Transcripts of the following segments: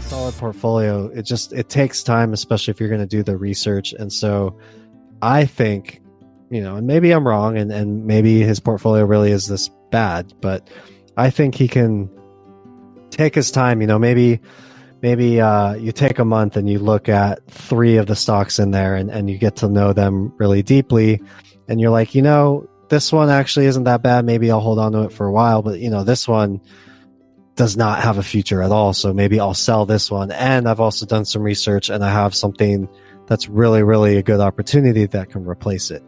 Solid portfolio, it takes time, especially if you're going to do the research. And so I think, and maybe I'm wrong, and maybe his portfolio really is this bad, but I think he can take his time. Maybe you take a month and you look at 3 of the stocks in there, and you get to know them really deeply, and you're like, this one actually isn't that bad. Maybe I'll hold on to it for a while, but this one does not have a future at all. So maybe I'll sell this one. And I've also done some research, and I have something that's really, really a good opportunity that can replace it.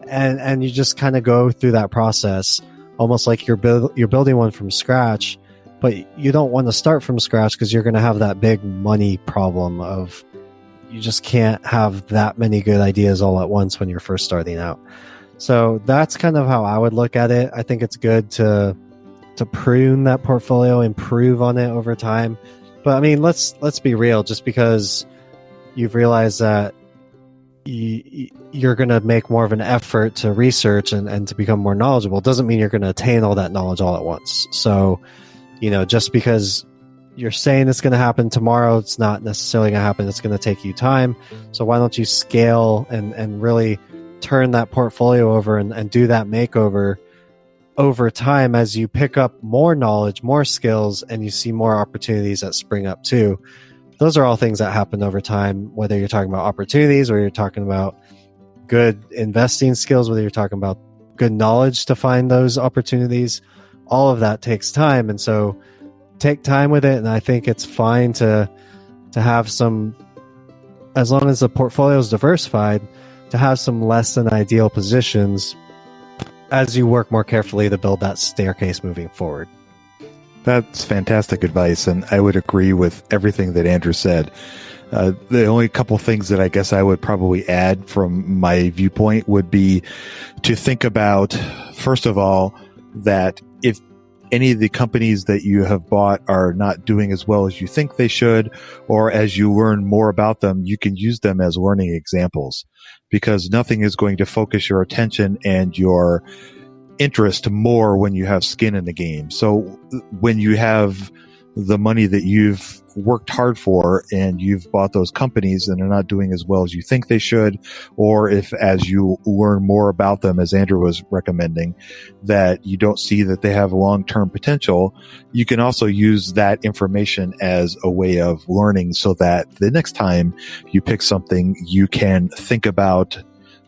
And you just kind of go through that process, almost like you're building one from scratch, but you don't want to start from scratch because you're going to have that big money problem of you just can't have that many good ideas all at once when you're first starting out. So that's kind of how I would look at it. I think it's good to prune that portfolio, improve on it over time. But I mean, let's be real. Just because you've realized that you're going to make more of an effort to research and to become more knowledgeable doesn't mean you're going to attain all that knowledge all at once. So, just because you're saying it's going to happen tomorrow, it's not necessarily going to happen. It's going to take you time. So why don't you scale and really turn that portfolio over and do that makeover over time as you pick up more knowledge, more skills, and you see more opportunities that spring up too. Those are all things that happen over time, whether you're talking about opportunities or you're talking about good investing skills, whether you're talking about good knowledge to find those opportunities. All of that takes time. And so take time with it. And I think it's fine to have some, as long as the portfolio is diversified, to have some less than ideal positions as you work more carefully to build that staircase moving forward. That's fantastic advice, and I would agree with everything that Andrew said. The only couple things that I guess I would probably add from my viewpoint would be to think about, first of all, that if any of the companies that you have bought are not doing as well as you think they should, or as you learn more about them, you can use them as learning examples, because nothing is going to focus your attention and your interest more when you have skin in the game. So when you have the money that you've worked hard for and you've bought those companies and they're not doing as well as you think they should, or if as you learn more about them, as Andrew was recommending, that you don't see that they have long-term potential, you can also use that information as a way of learning so that the next time you pick something, you can think about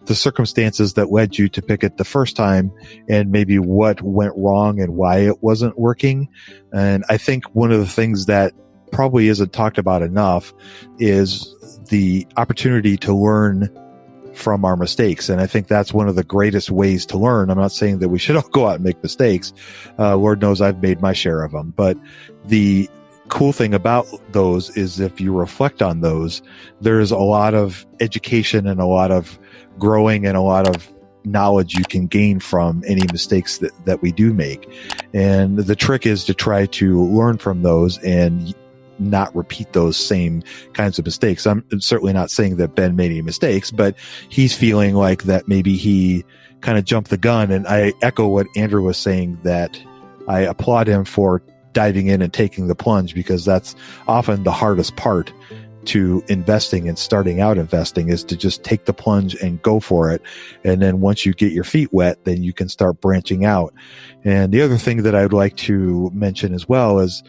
the circumstances that led you to pick it the first time and maybe what went wrong and why it wasn't working. And I think one of the things that probably isn't talked about enough is the opportunity to learn from our mistakes. And I think that's one of the greatest ways to learn. I'm not saying that we should all go out and make mistakes. Lord knows I've made my share of them. But the cool thing about those is if you reflect on those, there's a lot of education and a lot of growing and a lot of knowledge you can gain from any mistakes that we do make. And the trick is to try to learn from those and not repeat those same kinds of mistakes. I'm certainly not saying that Ben made any mistakes, but he's feeling like that maybe he kind of jumped the gun. And I echo what Andrew was saying, that I applaud him for diving in and taking the plunge, because that's often the hardest part to investing and starting out investing, is to just take the plunge and go for it. And then once you get your feet wet, then you can start branching out. And the other thing that I'd like to mention as well is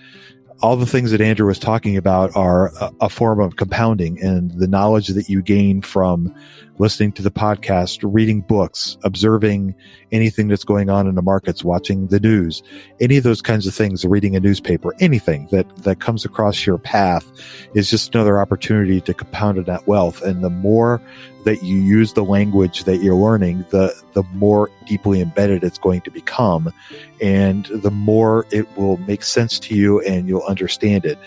all the things that Andrew was talking about are a form of compounding, and the knowledge that you gain from listening to the podcast, reading books, observing anything that's going on in the markets, watching the news, any of those kinds of things, reading a newspaper, anything that comes across your path is just another opportunity to compound that wealth. And the more that you use the language that you're learning, the more deeply embedded it's going to become, and the more it will make sense to you and you'll understand it.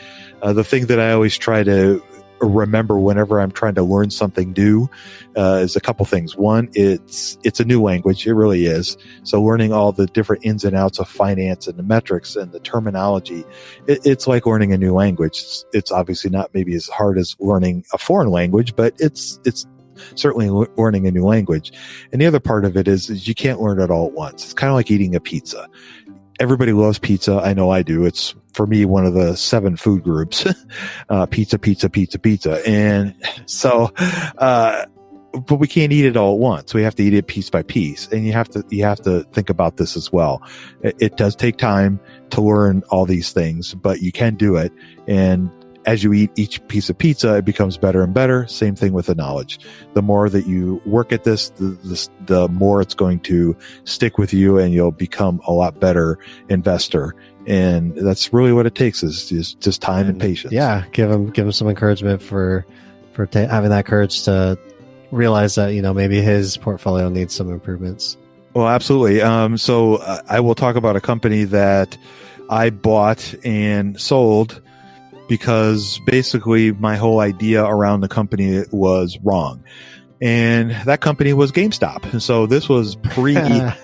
The thing that I always try to remember whenever I'm trying to learn something new is a couple things. One, it's a new language. It really is. So learning all the different ins and outs of finance and the metrics and the terminology, it's like learning a new language. It's obviously not maybe as hard as learning a foreign language, but it's certainly learning a new language. And the other part of it is you can't learn it all at once. It's kind of like eating a pizza. Everybody loves pizza. I know I do. It's, for me, one of the 7 food groups. Pizza, pizza, pizza, pizza. And so, but we can't eat it all at once. We have to eat it piece by piece. And you have to think about this as well. It does take time to learn all these things, but you can do it. And as you eat each piece of pizza, it becomes better and better. Same thing with the knowledge. The more that you work at this, the more it's going to stick with you, and you'll become a lot better investor. And that's really what it takes, is just time and patience. Yeah, give him some encouragement for having that courage to realize that, maybe his portfolio needs some improvements. Well, absolutely. So I will talk about a company that I bought and sold because basically my whole idea around the company was wrong. And that company was GameStop. And so this was pre, a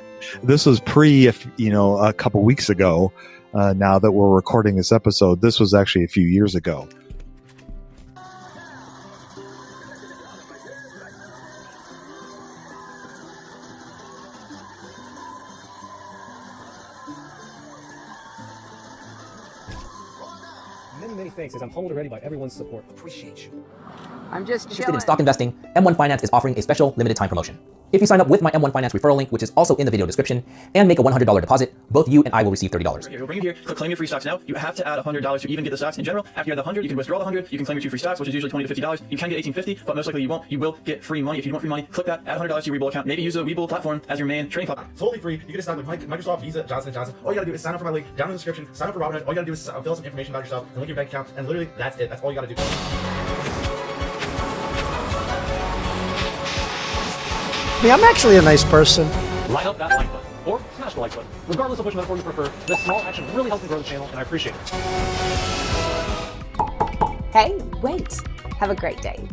couple weeks ago. Now that we're recording this episode, this was actually a few years ago. Many thanks, as I'm humbled already by everyone's support. Appreciate you. I'm just Interested chilling. in stock investing, M1 Finance is offering a special limited time promotion. If you sign up with my M1 Finance referral link, which is also in the video description, and make a $100 deposit, both you and I will receive $30. We'll bring you here, click claim your free stocks now. You have to add $100 to even get the stocks in general. After you add the 100, you can withdraw the 100, you can claim your 2 free stocks, which is usually $20 to $50. You can get $18.50, but most likely you won't. You will get free money. If you want free money, click that, add $100 to your Webull account. Maybe use the Webull platform as your main trading platform. Totally free. You can just sign up with Microsoft, Visa, Johnson & Johnson. All you gotta do is sign up for my link down in the description, sign up for Robinhood. All you gotta do is fill out some information about yourself and link your bank account, and literally that's it. That's all you gotta do. I'm actually a nice person. Light up that like button, or smash the like button. Regardless of which metaphor you prefer, this small action really helps me grow the channel, and I appreciate it. Hey, wait. Have a great day.